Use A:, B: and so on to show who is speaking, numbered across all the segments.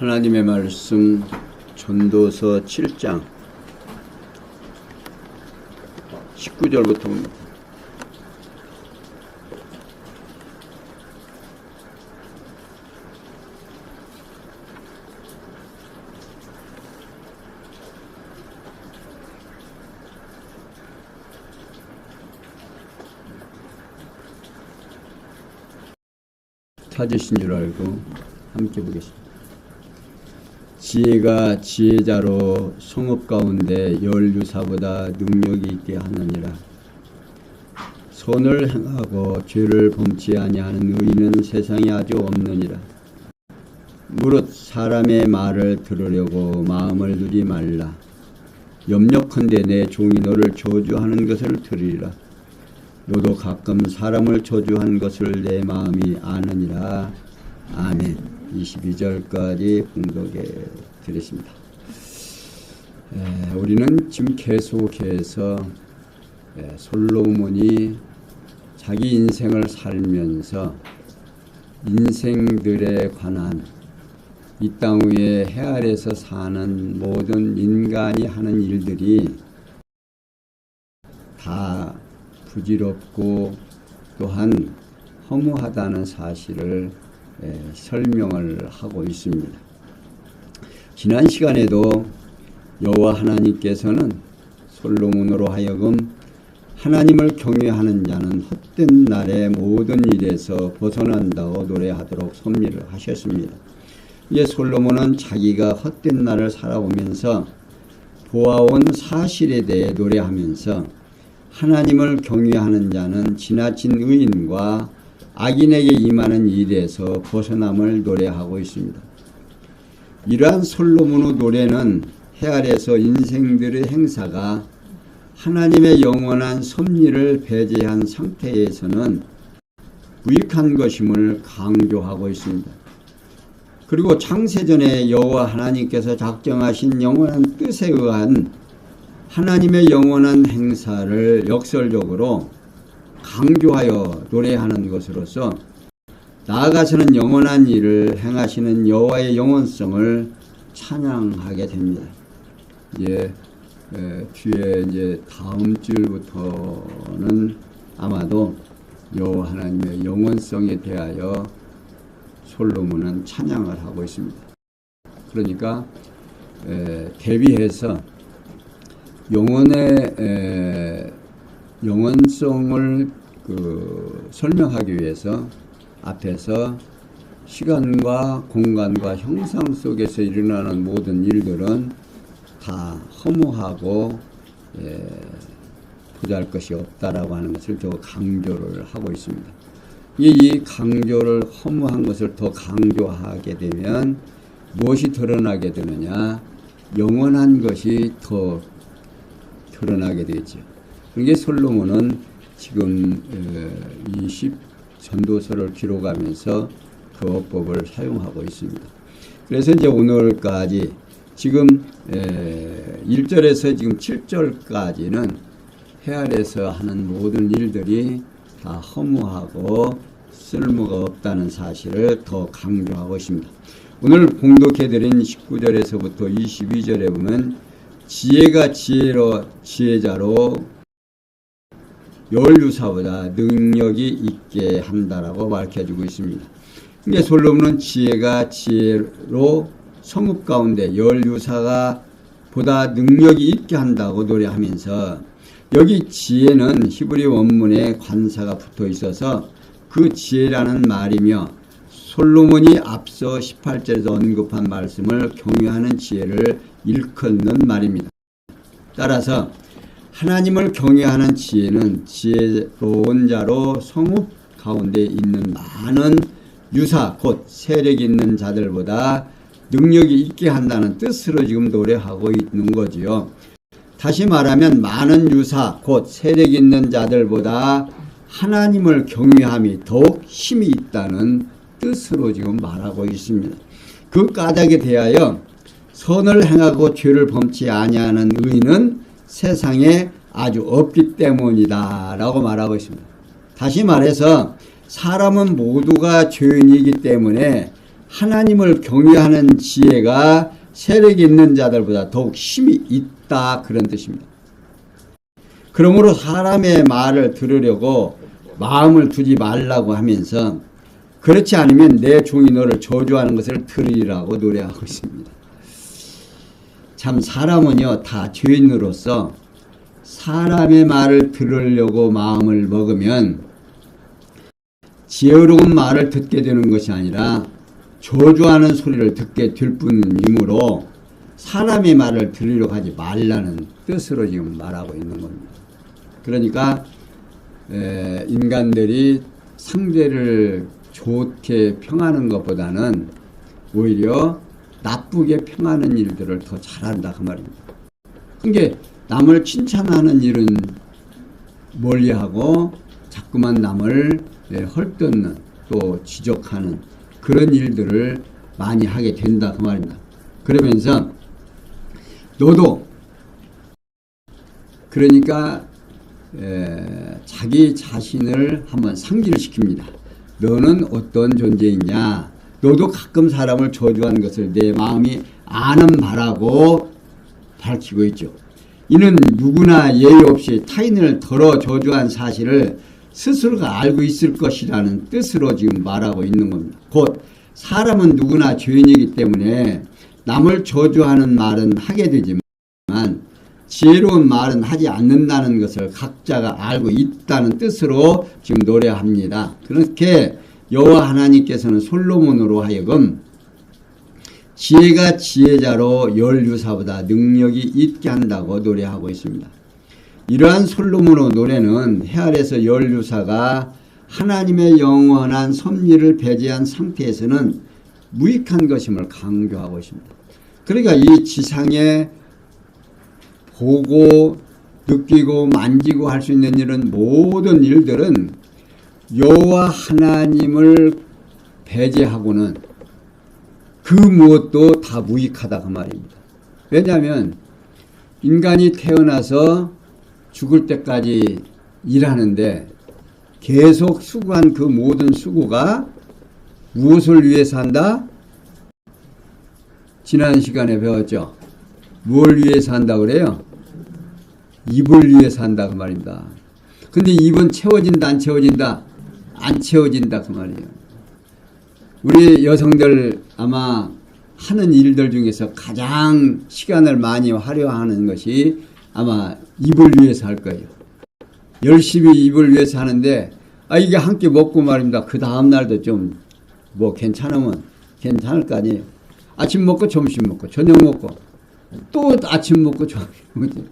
A: 하나님의 말씀 전도서 7장 19절부터 봅니다. 찾으신 줄 알고 함께 보겠습니다. 지혜가 지혜자로 성읍 가운데 열유사보다 능력이 있게 하느니라. 선을 행하고 죄를 범치 아니하는 의인은 세상에 아주 없느니라. 무릇 사람의 말을 들으려고 마음을 두지 말라. 염려컨대 내 종이 너를 저주하는 것을 들으리라. 너도 가끔 사람을 저주한 것을 내 마음이 아느니라. 아멘. 22절까지 봉독해 드렸습니다. 우리는 지금 계속해서 솔로몬이 자기 인생을 살면서 인생들에 관한 이 땅 위에 해 아래에서 사는 모든 인간이 하는 일들이 다 부질없고 또한 허무하다는 사실을 설명을 하고 있습니다. 지난 시간에도 여호와 하나님께서는 솔로몬으로 하여금 하나님을 경외하는 자는 헛된 날의 모든 일에서 벗어난다고 노래하도록 섭리를 하셨습니다. 이제 솔로몬은 자기가 헛된 날을 살아오면서 보아온 사실에 대해 노래하면서 하나님을 경외하는 자는 지나친 의인과 악인에게 임하는 일에서 벗어남을 노래하고 있습니다. 이러한 솔로몬의 노래는 해 아래에서 인생들의 행사가 하나님의 영원한 섭리를 배제한 상태에서는 무익한 것임을 강조하고 있습니다. 그리고 창세전에 여호와 하나님께서 작정하신 영원한 뜻에 의한 하나님의 영원한 행사를 역설적으로 강조하여 노래하는 것으로서 나아가서는 영원한 일을 행하시는 여호와의 영원성을 찬양하게 됩니다. 뒤에 다음 주부터는 아마도 여호와 하나님의 영원성에 대하여 솔로몬은 찬양을 하고 있습니다. 그러니까 대비해서 영혼의 영원성을 설명하기 위해서 앞에서 시간과 공간과 형상 속에서 일어나는 모든 일들은 다 허무하고 보잘것이 없다라고 하는 것을 더 강조를 하고 있습니다. 이 강조를 허무한 것을 더 강조하게 되면 무엇이 드러나게 되느냐? 영원한 것이 더 드러나게 되겠죠. 그러니까 솔로몬은 지금 20 전도서를 기록하면서 그 어법을 사용하고 있습니다. 그래서 이제 오늘까지 지금 1절에서 지금 7절까지는 해 아래에서 하는 모든 일들이 다 허무하고 쓸모가 없다는 사실을 더 강조하고 있습니다. 오늘 봉독해드린 19절에서부터 22절에 보면 지혜가 지혜자로 열유사보다 능력이 있게 한다라고 밝혀주고 있습니다. 근데 솔로몬은 지혜가 지혜로 성읍 가운데 열유사가 보다 능력이 있게 한다고 노래하면서 여기 지혜는 히브리 원문에 관사가 붙어 있어서 그 지혜라는 말이며 솔로몬이 앞서 18절에서 언급한 말씀을 경외하는 지혜를 일컫는 말입니다. 따라서 하나님을 경외하는 지혜는 지혜로운 자로 성읍 가운데 있는 많은 유사 곧 세력 있는 자들보다 능력이 있게 한다는 뜻으로 지금 노래하고 있는 거지요. 다시 말하면 많은 유사 곧 세력 있는 자들보다 하나님을 경외함이 더욱 힘이 있다는 뜻으로 지금 말하고 있습니다. 그 까닭에 대하여 선을 행하고 죄를 범치 아니하는 의인은 세상에 아주 없기 때문이다 라고 말하고 있습니다. 다시 말해서 사람은 모두가 죄인이기 때문에 하나님을 경외하는 지혜가 세력이 있는 자들보다 더욱 힘이 있다, 그런 뜻입니다. 그러므로 사람의 말을 들으려고 마음을 두지 말라고 하면서 그렇지 않으면 내 종이 너를 저주하는 것을 들으리라고 노래하고 있습니다. 참 사람은요 다 죄인으로서 사람의 말을 들으려고 마음을 먹으면 지혜로운 말을 듣게 되는 것이 아니라 저주하는 소리를 듣게 될 뿐이므로 사람의 말을 들으려고 하지 말라는 뜻으로 지금 말하고 있는 겁니다. 그러니까 인간들이 상대를 좋게 평하는 것보다는 오히려 나쁘게 평하는 일들을 더 잘한다 그 말입니다. 그러니까 남을 칭찬하는 일은 멀리하고 자꾸만 남을 헐뜯는 또 지적하는 그런 일들을 많이 하게 된다 그 말입니다. 그러면서 너도 그러니까 자기 자신을 한번 상기시킵니다. 너는 어떤 존재이냐. 너도 가끔 사람을 저주하는 것을 내 마음이 아는 바라고 밝히고 있죠. 이는 누구나 예의 없이 타인을 덜어 저주한 사실을 스스로가 알고 있을 것이라는 뜻으로 지금 말하고 있는 겁니다. 곧 사람은 누구나 죄인이기 때문에 남을 저주하는 말은 하게 되지만 지혜로운 말은 하지 않는다는 것을 각자가 알고 있다는 뜻으로 지금 노래합니다. 그렇게 여호와 하나님께서는 솔로몬으로 하여금 지혜가 지혜자로 열유사보다 능력이 있게 한다고 노래하고 있습니다. 이러한 솔로몬의 노래는 해 아래서 열유사가 하나님의 영원한 섭리를 배제한 상태에서는 무익한 것임을 강조하고 있습니다. 그러니까 이 지상에 보고 느끼고 만지고 할 수 있는 일은 모든 일들은 여호와 하나님을 배제하고는 그 무엇도 다 무익하다 그 말입니다. 왜냐하면 인간이 태어나서 죽을 때까지 일하는데 계속 수고한 그 모든 수고가 무엇을 위해서 한다? 지난 시간에 배웠죠. 뭘 위해서 한다 그래요? 입을 위해서 한다 그 말입니다. 근데 입은 채워진다 안 채워진다? 안 채워진다 그 말이에요. 우리 여성들 아마 하는 일들 중에서 가장 시간을 많이 활용하는 것이 아마 입을 위해서 할 거예요. 열심히 입을 위해서 하는데 이게 한 끼 먹고 말입니다. 그 다음 날도 좀 뭐 괜찮으면 괜찮을 거 아니에요. 아침 먹고 점심 먹고 저녁 먹고 또 아침 먹고 저녁 먹고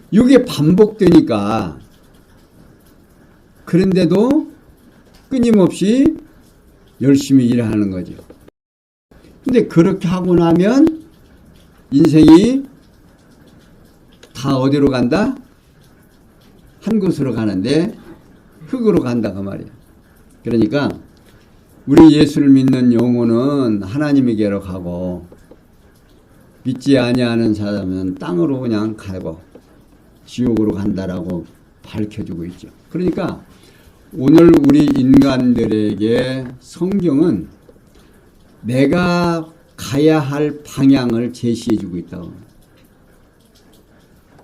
A: 이게 반복되니까 그런데도 끊임없이 열심히 일하는 거죠. 근데 그렇게 하고 나면 인생이 다 어디로 간다? 한 곳으로 가는데 흙으로 간다 그 말이에요. 그러니까 우리 예수를 믿는 영혼은 하나님에게로 가고 믿지 아니하는 사람은 땅으로 그냥 가고 지옥으로 간다라고 밝혀주고 있죠. 그러니까 오늘 우리 인간들에게 성경은 내가 가야 할 방향을 제시해주고 있다고.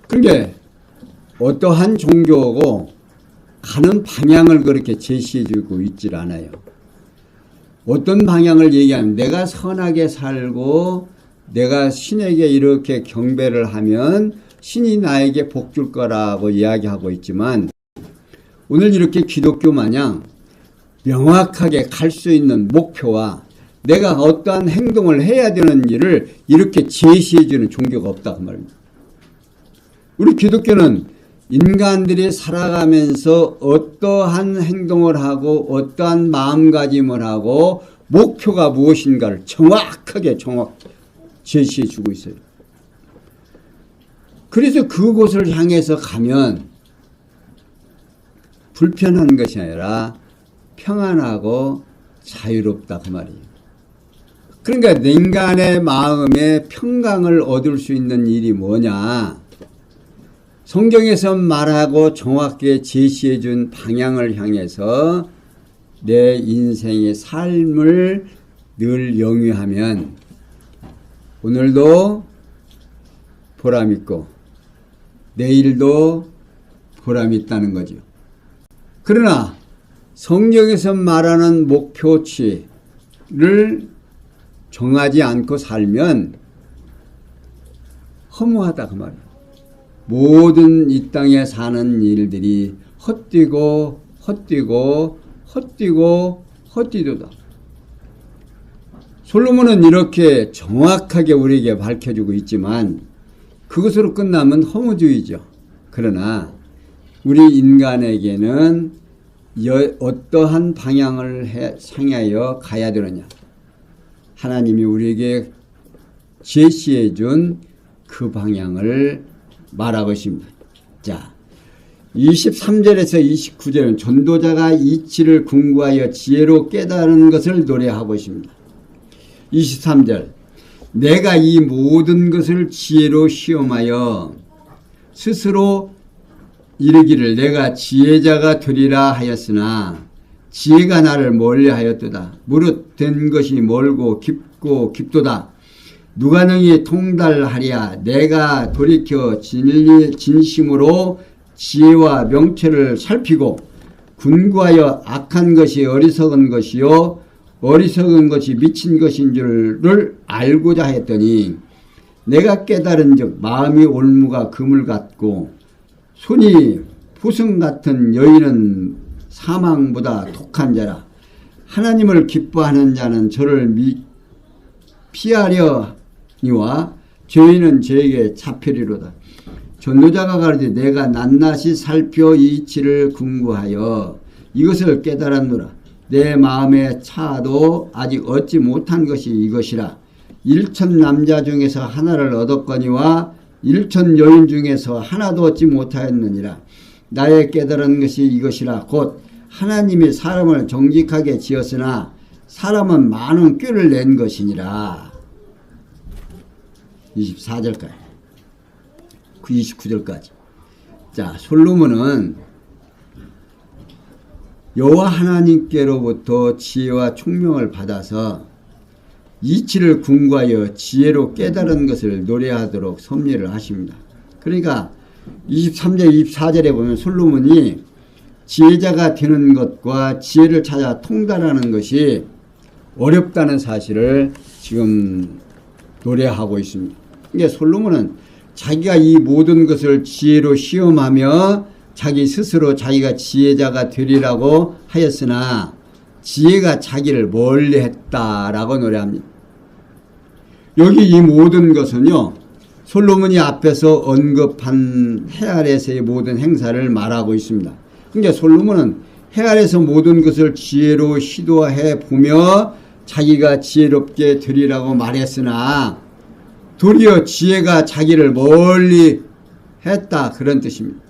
A: 그러니까 어떠한 종교고 가는 방향을 그렇게 제시해주고 있질 않아요. 어떤 방향을 얘기하면 내가 선하게 살고 내가 신에게 이렇게 경배를 하면 신이 나에게 복 줄 거라고 이야기하고 있지만 오늘 이렇게 기독교 마냥 명확하게 갈 수 있는 목표와 내가 어떠한 행동을 해야 되는 일을 이렇게 제시해주는 종교가 없다 그 말입니다. 우리 기독교는 인간들이 살아가면서 어떠한 행동을 하고 어떠한 마음가짐을 하고 목표가 무엇인가를 정확하게 제시해 주고 있어요. 그래서 그곳을 향해서 가면 불편한 것이 아니라 평안하고 자유롭다 그 말이에요. 그러니까 인간의 마음에 평강을 얻을 수 있는 일이 뭐냐? 성경에서 말하고 정확하게 제시해 준 방향을 향해서 내 인생의 삶을 늘 영위하면 오늘도 보람있고 내일도 보람이 있다는 거죠. 그러나 성경에서 말하는 목표치를 정하지 않고 살면 허무하다 그 말이에요. 모든 이 땅에 사는 일들이 헛되고 헛되도다. 솔로몬은 이렇게 정확하게 우리에게 밝혀주고 있지만 그것으로 끝나면 허무주의죠. 그러나 우리 인간에게는 어떠한 방향을 향하여 가야 되느냐. 하나님이 우리에게 제시해 준 그 방향을 말하고 있습니다. 자, 23절에서 29절은 전도자가 이치를 궁구하여 지혜로 깨달은 것을 노래하고 있습니다. 23절, 내가 이 모든 것을 지혜로 시험하여 스스로 이르기를 내가 지혜자가 되리라 하였으나 지혜가 나를 멀리하였도다. 무릇 된 것이 멀고 깊고 깊도다. 누가 능히 통달하랴. 내가 돌이켜 진심으로 지혜와 명철을 살피고 군구하여 악한 것이 어리석은 것이요 어리석은 것이 미친 것인 줄을 알고자 했더니 내가 깨달은 즉 마음이 올무가 그물 같고 손이 푸승 같은 여인은 사망보다 독한 자라. 하나님을 기뻐하는 자는 저를 피하려니와 죄인은 저에게 잡히리로다. 전도자가 가르되 내가 낱낱이 살펴 이 이치를 궁구하여 이것을 깨달았노라. 내 마음에 차도 아직 얻지 못한 것이 이것이라. 1천 남자 중에서 하나를 얻었거니와 1천 여인 중에서 하나도 얻지 못하였느니라. 나의 깨달은 것이 이것이라. 곧 하나님이 사람을 정직하게 지었으나 사람은 많은 꾀를 낸 것이니라. 24절까지 29절까지. 자, 솔로몬은 여호와 하나님께로부터 지혜와 총명을 받아서 이치를 궁구하여 지혜로 깨달은 것을 노래하도록 섭리를 하십니다. 그러니까 23절 24절에 보면 솔로몬이 지혜자가 되는 것과 지혜를 찾아 통달하는 것이 어렵다는 사실을 지금 노래하고 있습니다. 그러니까 솔로몬은 자기가 이 모든 것을 지혜로 시험하며 자기 스스로 자기가 지혜자가 되리라고 하였으나 지혜가 자기를 멀리했다라고 노래합니다. 여기 이 모든 것은요, 솔로몬이 앞에서 언급한 해 아래에서의 모든 행사를 말하고 있습니다. 그러니까 솔로몬은 해 아래에서 모든 것을 지혜로 시도해 보며 자기가 지혜롭게 되리라고 말했으나 도리어 지혜가 자기를 멀리 했다, 그런 뜻입니다.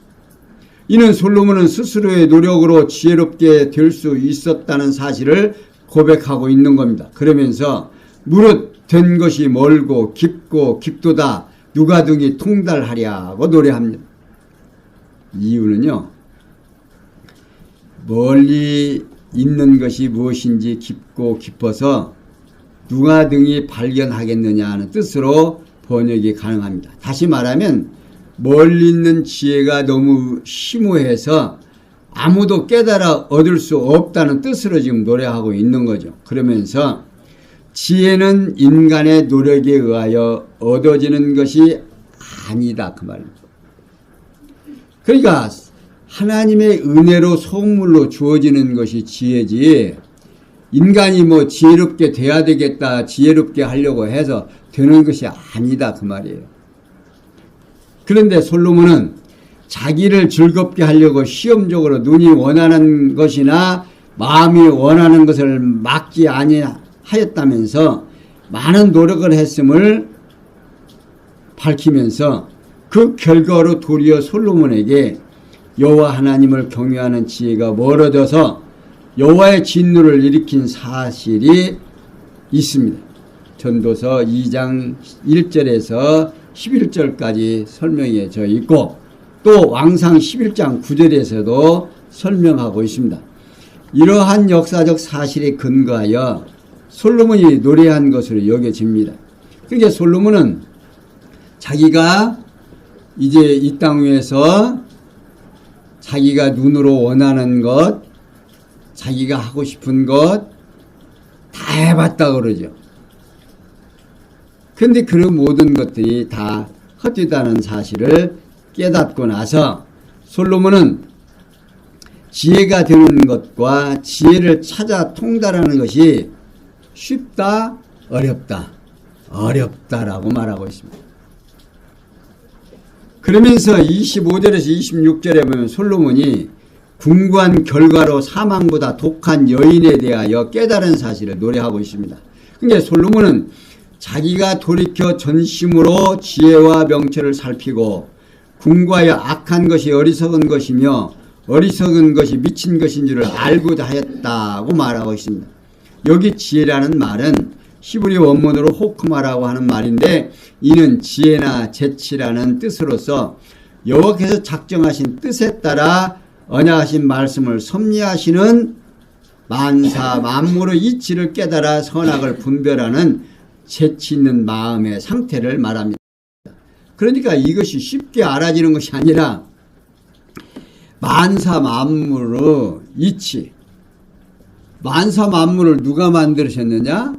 A: 이는 솔로몬은 스스로의 노력으로 지혜롭게 될 수 있었다는 사실을 고백하고 있는 겁니다. 그러면서 무릇 된 것이 멀고 깊고 깊도다. 누가 등이 통달하랴고 노래합니다. 이유는요, 멀리 있는 것이 무엇인지 깊고 깊어서 누가 등이 발견하겠느냐 하는 뜻으로 번역이 가능합니다. 다시 말하면 멀리 있는 지혜가 너무 심오해서 아무도 깨달아 얻을 수 없다는 뜻으로 지금 노래하고 있는 거죠. 그러면서 지혜는 인간의 노력에 의하여 얻어지는 것이 아니다, 그 말입니다. 그러니까 하나님의 은혜로 선물로 주어지는 것이 지혜지, 인간이 뭐 지혜롭게 돼야 되겠다, 지혜롭게 하려고 해서 되는 것이 아니다, 그 말이에요. 그런데 솔로몬은 자기를 즐겁게 하려고 시험적으로 눈이 원하는 것이나 마음이 원하는 것을 막지 아니하였다면서 많은 노력을 했음을 밝히면서 그 결과로 도리어 솔로몬에게 여호와 하나님을 경외하는 지혜가 멀어져서 여호와의 진노를 일으킨 사실이 있습니다. 전도서 2장 1절에서 11절까지 설명해져 있고 또 왕상 11장 9절에서도 설명하고 있습니다. 이러한 역사적 사실에 근거하여 솔로몬이 노래한 것으로 여겨집니다. 그러니까 솔로몬은 자기가 이제 이 땅 위에서 자기가 눈으로 원하는 것, 자기가 하고 싶은 것 다 해봤다 그러죠. 근데 그런 모든 것들이 다 헛되다는 사실을 깨닫고 나서 솔로몬은 지혜가 되는 것과 지혜를 찾아 통달하는 것이 쉽다, 어렵다, 어렵다라고 말하고 있습니다. 그러면서 25절에서 26절에 보면 솔로몬이 궁구한 결과로 사망보다 독한 여인에 대하여 깨달은 사실을 노래하고 있습니다. 그러니까 솔로몬은 자기가 돌이켜 전심으로 지혜와 명철을 살피고 궁구하여 악한 것이 어리석은 것이며 어리석은 것이 미친 것인 줄을 알고자 하였다고 말하고 있습니다. 여기 지혜라는 말은 히브리 원문으로 호크마라고 하는 말인데 이는 지혜나 재치라는 뜻으로서 여호와께서 작정하신 뜻에 따라 언약하신 말씀을 섭리하시는 만사 만물의 이치를 깨달아 선악을 분별하는 재치 있는 마음의 상태를 말합니다. 그러니까 이것이 쉽게 알아지는 것이 아니라 만사 만물의 이치, 만사 만물을 누가 만드셨느냐?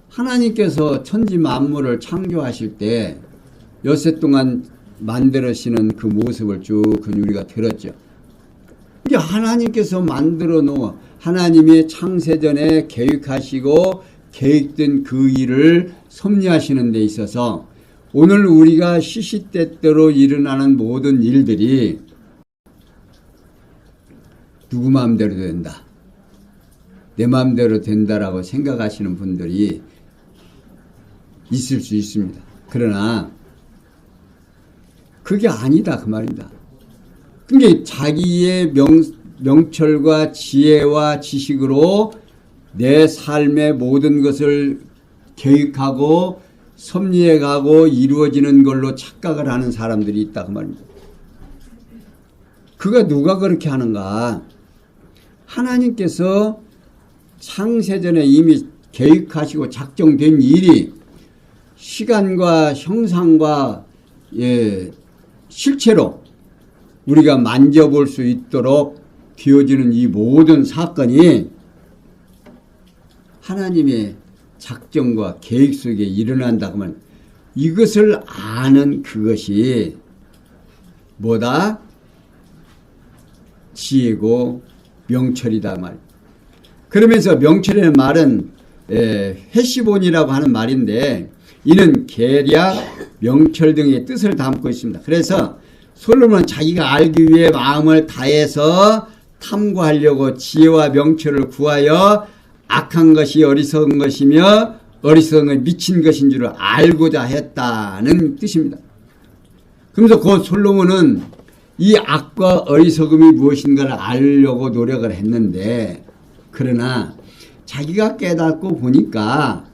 A: 하나님께서 천지 만물을 창조하실 때 엿새 동안 만들으시는 그 모습을 쭉 우리가 들었죠. 이게 하나님께서 만들어 놓은 하나님이 창세전에 계획하시고 계획된 그 일을 섭리하시는 데 있어서 오늘 우리가 시시때때로 일어나는 모든 일들이 누구 마음대로 된다, 내 마음대로 된다라고 생각하시는 분들이 있을 수 있습니다. 그러나 그게 아니다 그 말입니다. 그게 자기의 명철과 지혜와 지식으로 내 삶의 모든 것을 계획하고 섭리해가고 이루어지는 걸로 착각을 하는 사람들이 있다 그 말입니다. 그가 누가 그렇게 하는가? 하나님께서 창세전에 이미 계획하시고 작정된 일이 시간과 형상과 실체로 우리가 만져볼 수 있도록 되어지는 이 모든 사건이 하나님의 작정과 계획 속에 일어난다 그러면 이것을 아는 그것이 뭐다? 지혜고 명철이다 말. 그러면서 명철이라는 말은 헤시본이라고 하는 말인데 이는 계략, 명철 등의 뜻을 담고 있습니다. 그래서 솔로몬은 자기가 알기 위해 마음을 다해서 탐구하려고 지혜와 명철을 구하여 악한 것이 어리석은 것이며 어리석은 것이 미친 것인 줄 알고자 했다는 뜻입니다. 그러면서 그 솔로몬은 이 악과 어리석음이 무엇인가를 알려고 노력을 했는데 그러나 자기가 깨닫고 보니까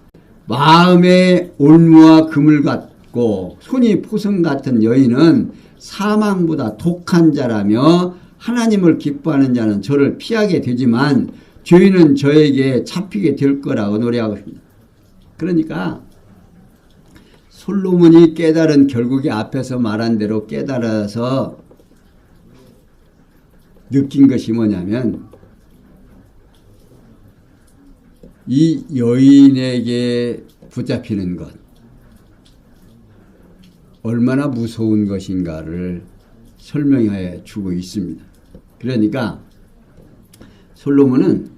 A: 마음의 올무와 금을 갖고 손이 포성 같은 여인은 사망보다 독한 자라며 하나님을 기뻐하는 자는 저를 피하게 되지만 죄인은 저에게 잡히게 될 거라고 노래하고 있습니다. 그러니까 솔로몬이 깨달은 결국에 앞에서 말한 대로 깨달아서 느낀 것이 뭐냐면 이 여인에게 붙잡히는 것 얼마나 무서운 것인가를 설명해 주고 있습니다. 그러니까 솔로몬은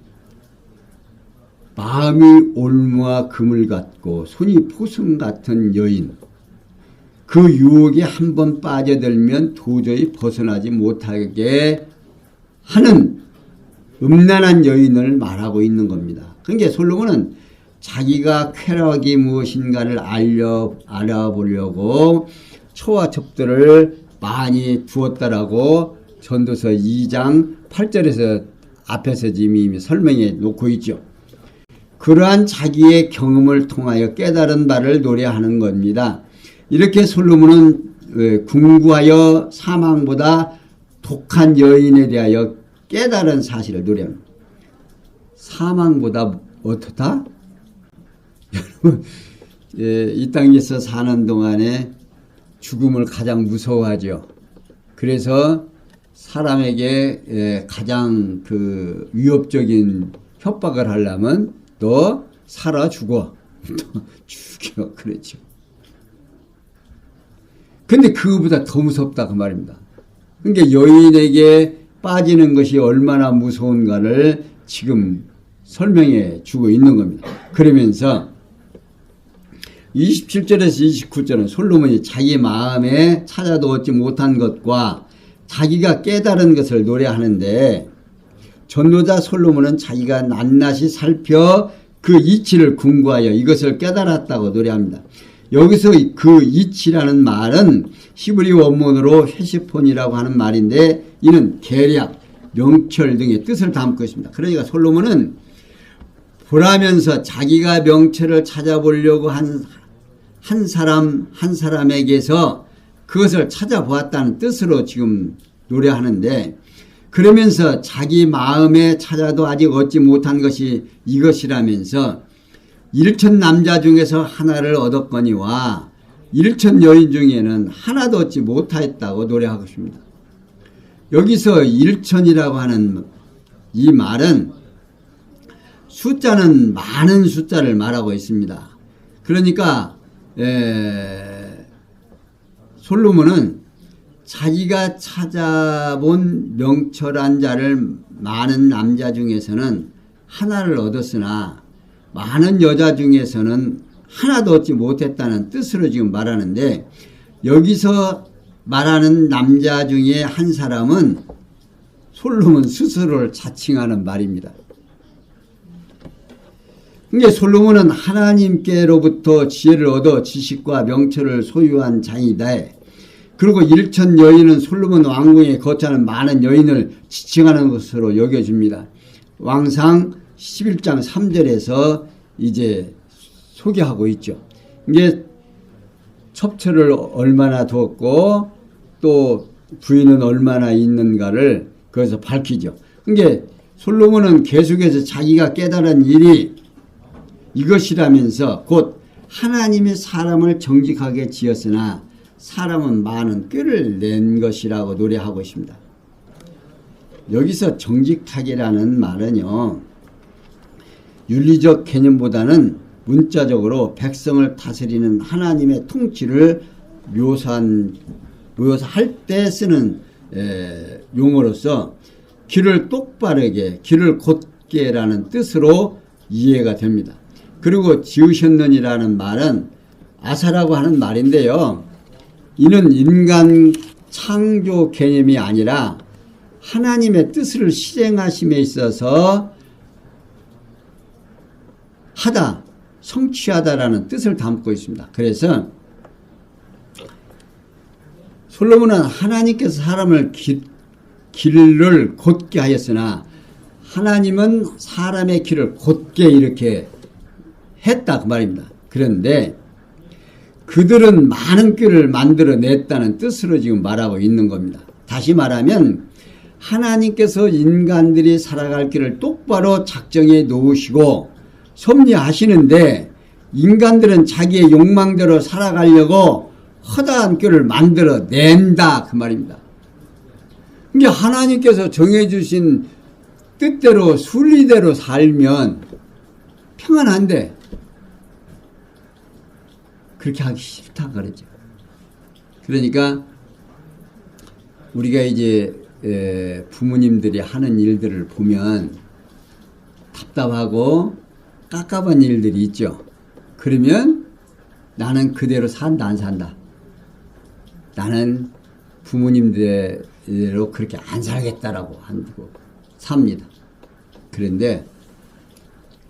A: 마음이 올무와 금을 갖고 손이 포승 같은 여인 그 유혹에 한번 빠져들면 도저히 벗어나지 못하게 하는 음란한 여인을 말하고 있는 겁니다. 그러니까 솔로몬은 자기가 쾌락이 무엇인가를 알아보려고 초와 첩들을 많이 두었다라고 전도서 2장 8절에서 앞에서 이미 설명해 놓고 있죠. 그러한 자기의 경험을 통하여 깨달은 바를 노래하는 겁니다. 이렇게 솔로몬은 궁구하여 사망보다 독한 여인에 대하여 깨달은 사실을 노래합니다. 사망보다 어떻다? 여러분, 이 땅에서 사는 동안에 죽음을 가장 무서워하죠. 그래서 사람에게 가장 그 위협적인 협박을 하려면 너 살아 죽어. 또 죽여. 그렇죠. 근데 그거보다 더 무섭다 그 말입니다. 그러니까 여인에게 빠지는 것이 얼마나 무서운가를 지금 설명해 주고 있는 겁니다. 그러면서 27절에서 29절은 솔로몬이 자기 마음에 찾아도 얻지 못한 것과 자기가 깨달은 것을 노래하는데, 전도자 솔로몬은 자기가 낱낱이 살펴 그 이치를 궁구하여 이것을 깨달았다고 노래합니다. 여기서 그 이치라는 말은 히브리 원문으로 헤시폰이라고 하는 말인데, 이는 계략, 명철 등의 뜻을 담고 있습니다. 그러니까 솔로몬은 보라면서 자기가 명철을 찾아보려고 한 사람에게서 그것을 찾아보았다는 뜻으로 지금 노래하는데, 그러면서 자기 마음에 찾아도 아직 얻지 못한 것이 이것이라면서 1천 남자 중에서 하나를 얻었거니와 1천 여인 중에는 하나도 얻지 못하였다고 노래하고 있습니다. 여기서 1천이라고 하는 이 말은 숫자는 많은 숫자를 말하고 있습니다. 그러니까 솔로몬은 자기가 찾아본 명철한 자를 많은 남자 중에서는 하나를 얻었으나 많은 여자 중에서는 하나도 얻지 못했다는 뜻으로 지금 말하는데, 여기서 말하는 남자 중에 한 사람은 솔로몬 스스로를 자칭하는 말입니다. 그러니까 솔로몬은 하나님께로부터 지혜를 얻어 지식과 명철을 소유한 자이다. 그리고 1천 여인은 솔로몬 왕궁에 거처하는 많은 여인을 지칭하는 것으로 여겨집니다. 왕상 11장 3절에서 이제 소개하고 있죠. 이게 첩처를 얼마나 두었고 또 부인은 얼마나 있는가를 거기서 밝히죠. 그러니까 솔로몬은 계속해서 자기가 깨달은 일이 이것이라면서 곧 하나님이 사람을 정직하게 지었으나 사람은 많은 꾀를 낸 것이라고 노래하고 있습니다. 여기서 정직하게라는 말은요, 윤리적 개념보다는 문자적으로 백성을 다스리는 하나님의 통치를 묘사할 때 쓰는 용어로서 길을 똑바르게, 길을 곧게라는 뜻으로 이해가 됩니다. 그리고 지으셨느니라는 말은 아사라고 하는 말인데요, 이는 인간 창조 개념이 아니라 하나님의 뜻을 실행하심에 있어서 하다, 성취하다라는 뜻을 담고 있습니다. 그래서 솔로몬은 하나님께서 사람을 길을 곧게 하였으나 하나님은 사람의 길을 곧게 이렇게 했다 그 말입니다. 그런데 그들은 많은 꾀를 만들어냈다는 뜻으로 지금 말하고 있는 겁니다. 다시 말하면 하나님께서 인간들이 살아갈 길을 똑바로 작정해 놓으시고 섭리하시는데 인간들은 자기의 욕망대로 살아가려고 허다한 꾀를 만들어낸다 그 말입니다. 그러니까 하나님께서 정해주신 뜻대로 순리대로 살면 평안한데 그렇게 하기 싫다 그러죠. 그러니까 우리가 이제 부모님들이 하는 일들을 보면 답답하고 깝깝한 일들이 있죠. 그러면 나는 그대로 산다 안 산다. 나는 부모님들대로 그렇게 안 살겠다라고 하고 삽니다. 그런데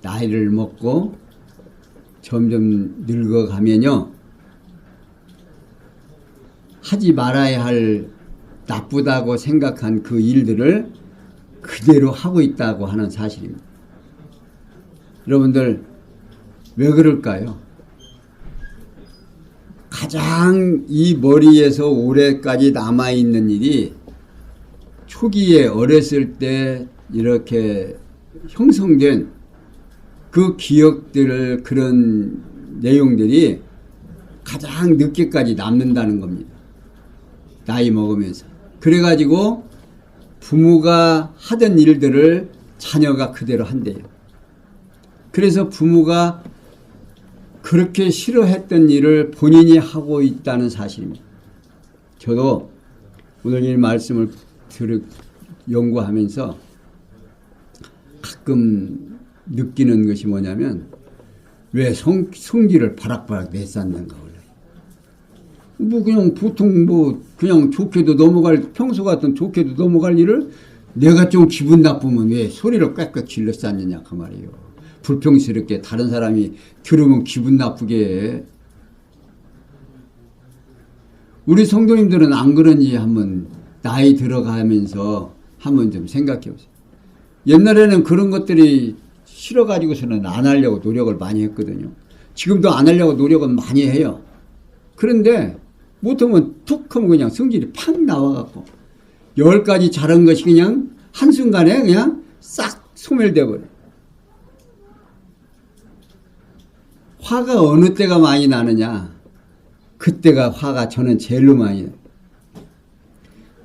A: 나이를 먹고 점점 늙어가면요, 하지 말아야 할 나쁘다고 생각한 그 일들을 그대로 하고 있다고 하는 사실입니다. 여러분들 왜 그럴까요? 가장 이 머리에서 오래까지 남아있는 일이 초기에 어렸을 때 이렇게 형성된 그 기억들, 그런 내용들이 가장 늦게까지 남는다는 겁니다. 나이 먹으면서. 그래가지고 부모가 하던 일들을 자녀가 그대로 한대요. 그래서 부모가 그렇게 싫어했던 일을 본인이 하고 있다는 사실입니다. 저도 오늘 이 말씀을 연구하면서 가끔 느끼는 것이 뭐냐면, 왜 성질을 바락바락 내쌌는가 원래. 뭐 그냥 보통 뭐 그냥 좋게도 넘어갈, 평소 같은 좋게도 넘어갈 일을 내가 좀 기분 나쁘면 왜 소리를 꽥꽥 질러 쌌느냐 그 말이에요. 불평스럽게 다른 사람이 들으면 기분 나쁘게 해. 우리 성도님들은 안 그런지 한번 나이 들어가면서 한번 좀 생각해 보세요. 옛날에는 그런 것들이 싫어가지고서는 안 하려고 노력을 많이 했거든요. 지금도 안 하려고 노력은 많이 해요. 그런데 못하면 툭 하면 그냥 성질이 팍 나와갖고 10가지 잘한 것이 그냥 한순간에 그냥 싹 소멸돼 버려요. 화가 어느 때가 많이 나느냐? 그때가 화가 저는 제일로 많이 나요.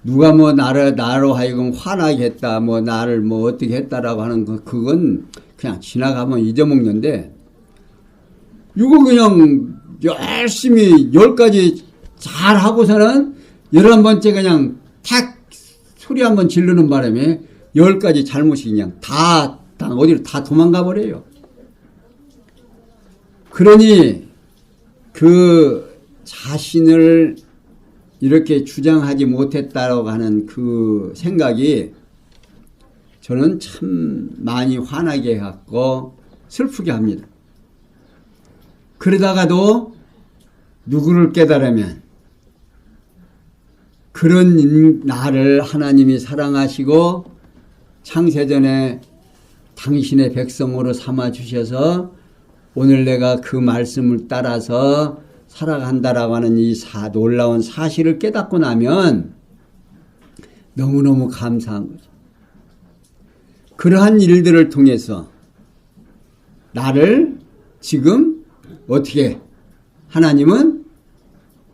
A: 누가 뭐 나로 하여금 화나게 했다, 뭐 나를 뭐 어떻게 했다라고 하는 거, 그건 그냥 지나가면 잊어먹는데, 이거 그냥 열심히 10가지 잘 하고서는 11번째 그냥 탁 소리 한번 지르는 바람에 10가지 잘못이 그냥 다 어디로 다 도망가 버려요. 그러니 그 자신을 이렇게 주장하지 못했다라고 하는 그 생각이 저는 참 많이 화나게 해갖고 슬프게 합니다. 그러다가도 누구를 깨달으면 그런 나를 하나님이 사랑하시고 창세전에 당신의 백성으로 삼아주셔서 오늘 내가 그 말씀을 따라서 살아간다라고 하는 이 놀라운 사실을 깨닫고 나면 너무너무 감사한 거죠. 그러한 일들을 통해서 나를 지금 어떻게 하나님은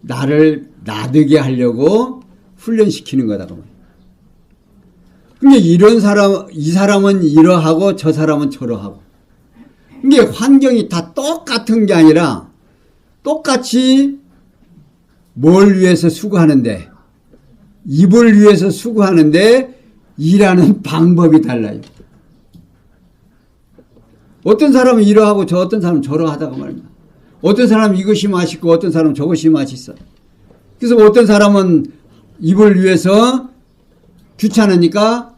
A: 나를 나되게 하려고 훈련시키는 거다고 말이에요. 근데 이 사람은 이러하고 저 사람은 저러하고. 이게 환경이 다 똑같은 게 아니라 똑같이 뭘 위해서 수고하는데, 입을 위해서 수고하는데 일하는 방법이 달라요. 어떤 사람은 이러하고 어떤 사람은 저러하다고 말입니다. 어떤 사람은 이것이 맛있고 어떤 사람은 저것이 맛있어. 그래서 어떤 사람은 입을 위해서 귀찮으니까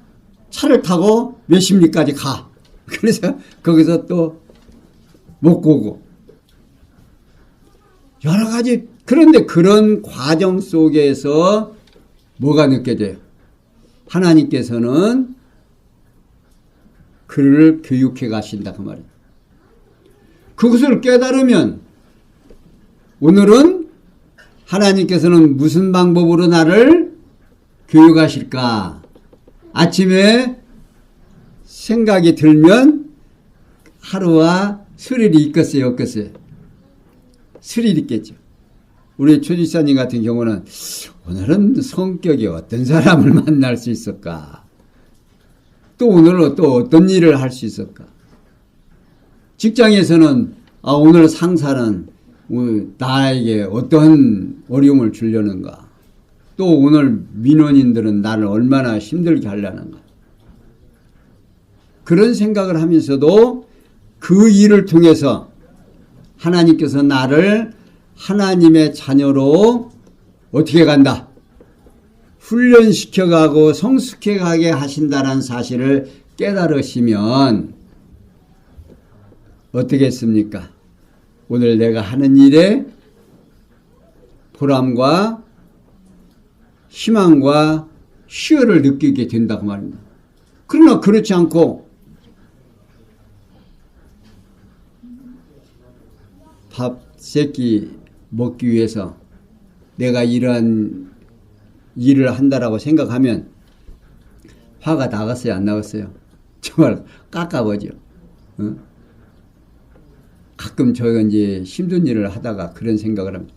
A: 차를 타고 몇십 리까지 가. 그래서 거기서 또 먹고 오고. 여러 가지. 그런데 그런 과정 속에서 뭐가 느껴져요? 하나님께서는 그를 교육해 가신다 그 말이에요. 그것을 깨달으면 오늘은 하나님께서는 무슨 방법으로 나를 교육하실까? 아침에 생각이 들면 하루와 스릴이 있겠어요, 없겠어요? 스릴이 있겠죠. 우리 최지사님 같은 경우는 오늘은 성격이 어떤 사람을 만날 수 있을까? 또 오늘은 또 어떤 일을 할 수 있을까? 직장에서는 오늘 상사는 나에게 어떤 어려움을 주려는가? 또 오늘 민원인들은 나를 얼마나 힘들게 하려는가? 그런 생각을 하면서도 그 일을 통해서 하나님께서 나를 하나님의 자녀로 어떻게 간다? 훈련시켜가고 성숙해가게 하신다는 사실을 깨달으시면 어떻겠습니까? 오늘 내가 하는 일에 보람과 희망과 희열을 느끼게 된다고 말입니다. 그러나 그렇지 않고 밥 세끼 먹기 위해서 내가 이러한 일을 한다라고 생각하면 화가 나갔어요, 안 나갔어요? 정말 깝깝하죠. 어? 가끔 저희가 이제 힘든 일을 하다가 그런 생각을 합니다.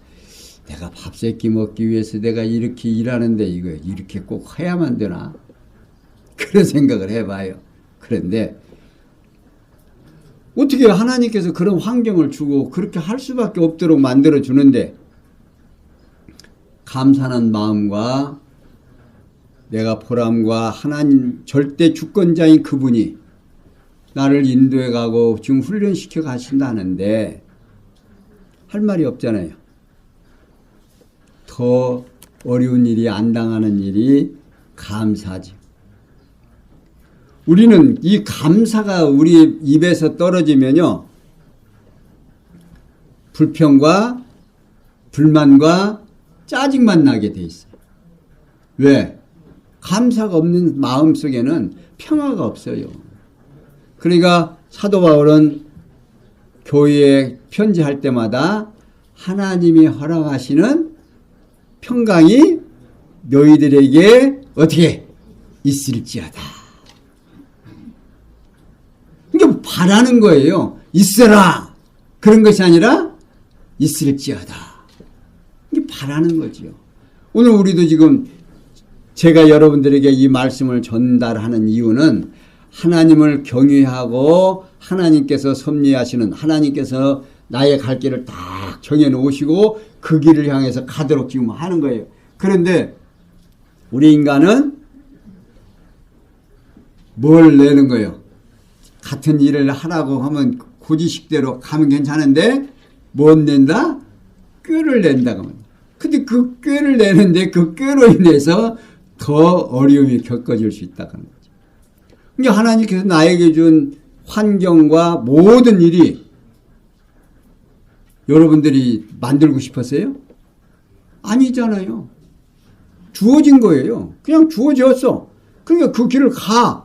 A: 내가 밥 세끼 먹기 위해서 내가 이렇게 일하는데 이거 이렇게 꼭 해야만 되나? 그런 생각을 해봐요. 그런데 어떻게 하나님께서 그런 환경을 주고 그렇게 할 수밖에 없도록 만들어 주는데 감사하는 마음과 내가 보람과 하나님 절대 주권자인 그분이 나를 인도해 가고 지금 훈련시켜 가신다는데 할 말이 없잖아요. 더 어려운 일이 안 당하는 일이 감사지. 우리는 이 감사가 우리 입에서 떨어지면요, 불평과 불만과 짜증만 나게 돼 있어요. 왜? 감사가 없는 마음 속에는 평화가 없어요. 그러니까 사도 바울은 교회에 편지할 때마다 하나님이 허락하시는 평강이 너희들에게 어떻게 있을지어다. 이게 바라는 거예요. 있어라. 그런 것이 아니라 있을지어다. 이게 바라는 거지요. 오늘 우리도 지금 제가 여러분들에게 이 말씀을 전달하는 이유는 하나님을 경외하고 하나님께서 섭리하시는 하나님께서 나의 갈 길을 딱 정해놓으시고 그 길을 향해서 가도록 지금 하는 거예요. 그런데 우리 인간은 뭘 내는 거예요? 같은 일을 하라고 하면 고지식대로 가면 괜찮은데 못 낸다? 꾀를 낸다고 합니다. 근데 그 꾀를 내는데 그 꾀로 인해서 더 어려움이 겪어질 수 있다고 하는 거죠. 그러니까 하나님께서 나에게 준 환경과 모든 일이 여러분들이 만들고 싶었어요? 아니잖아요. 주어진 거예요. 그냥 주어졌어. 그러니까 그 길을 가.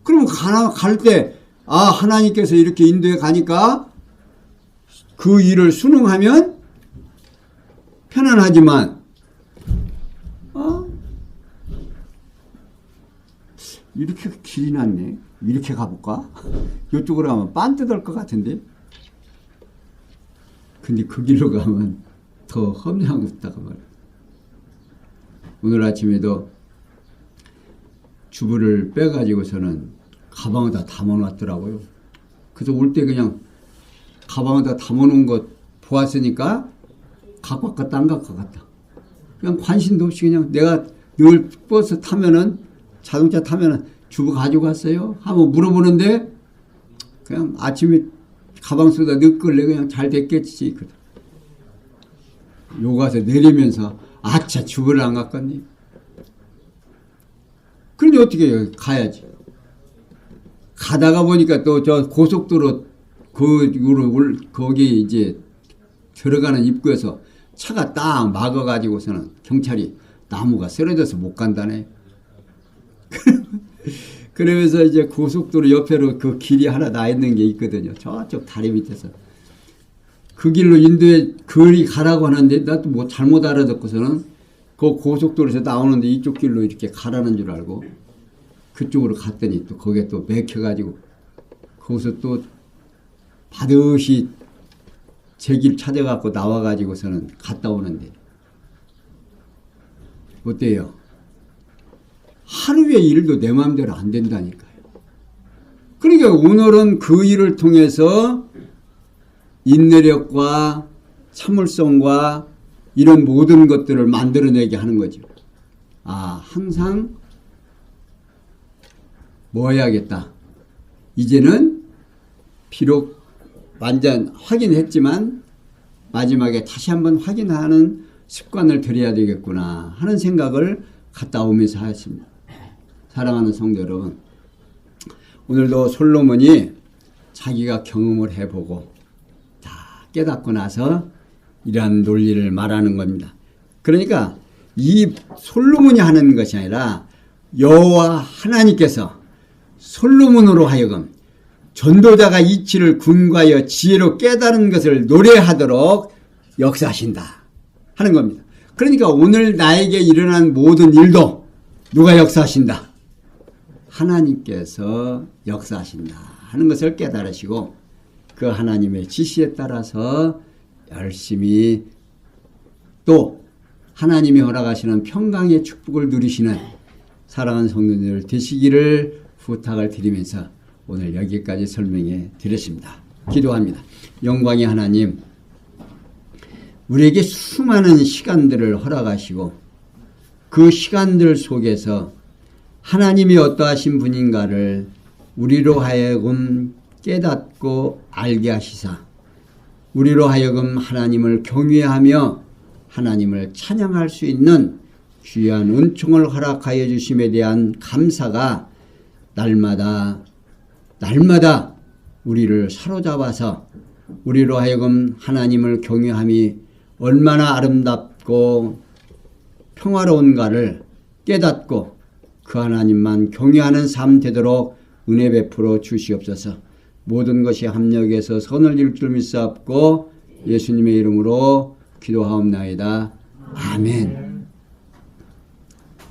A: 그러면 갈 때, 아, 하나님께서 이렇게 인도해 가니까 그 일을 순응하면 편안하지만, 이렇게 길이 났네. 이렇게 가볼까? 이쪽으로 가면 빤 뜯을 것 같은데. 근데 그 길로 가면 더 험난하고 있다고 말이야. 오늘 아침에도 주부를 빼가지고서는 가방에다 담아놨더라고요. 그래서 올 때 그냥 가방에다 담아놓은 것 보았으니까 갖고 갔다 안 갖고 갔다. 그냥 관심도 없이 그냥 내가 늘 버스 타면은 자동차 타면은 주부 가지고 갔어요? 하고 물어보는데 그냥 아침에 가방 속에다 넣을래 그냥 잘 됐겠지. 요 가서 내리면서 아차 주부를 안 갔겠니? 그런데 어떻게 해요? 가야지. 가다가 보니까 또 저 고속도로 거기 이제 들어가는 입구에서 차가 딱 막아가지고서는 경찰이 나무가 쓰러져서 못 간다네. 그러면서 이제 고속도로 옆으로 그 길이 하나 나 있는 게 있거든요. 저쪽 다리 밑에서. 그 길로 인도에 그리 가라고 하는데 나도 뭐 잘못 알아듣고서는 그 고속도로에서 나오는데 이쪽 길로 이렇게 가라는 줄 알고 그쪽으로 갔더니 또 거기에 또 맥혀가지고 거기서 또 반드시 제 길 찾아갖고 나와가지고서는 갔다 오는데 어때요? 하루의 일도 내 마음대로 안 된다니까요. 그러니까 오늘은 그 일을 통해서 인내력과 참을성과 이런 모든 것들을 만들어내게 하는 거죠. 아, 항상 뭐 해야겠다. 이제는 비록 완전 확인했지만 마지막에 다시 한번 확인하는 습관을 들여야 되겠구나 하는 생각을 갔다 오면서 하였습니다. 사랑하는 성도 여러분, 오늘도 솔로몬이 자기가 경험을 해보고 다 깨닫고 나서 이러한 논리를 말하는 겁니다. 그러니까 이 솔로몬이 하는 것이 아니라 여호와 하나님께서 솔로몬으로 하여금 전도자가 이치를 군과여 지혜로 깨달은 것을 노래하도록 역사하신다 하는 겁니다. 그러니까 오늘 나에게 일어난 모든 일도 누가 역사하신다? 하나님께서 역사하신다 하는 것을 깨달으시고 그 하나님의 지시에 따라서 열심히 또 하나님이 허락하시는 평강의 축복을 누리시는 사랑하는 성도님들 되시기를 부탁을 드리면서 오늘 여기까지 설명해 드렸습니다. 기도합니다. 영광의 하나님, 우리에게 수많은 시간들을 허락하시고 그 시간들 속에서 하나님이 어떠하신 분인가를 우리로 하여금 깨닫고 알게 하시사 우리로 하여금 하나님을 경외하며 하나님을 찬양할 수 있는 귀한 은총을 허락하여 주심에 대한 감사가 날마다 우리를 사로잡아서 우리로 하여금 하나님을 경외함이 얼마나 아름답고 평화로운가를 깨닫고 그 하나님만 경외하는 삶 되도록 은혜 베풀어 주시옵소서. 모든 것이 합력해서 선을 이룰 줄 믿사옵고 예수님의 이름으로 기도하옵나이다. 아멘.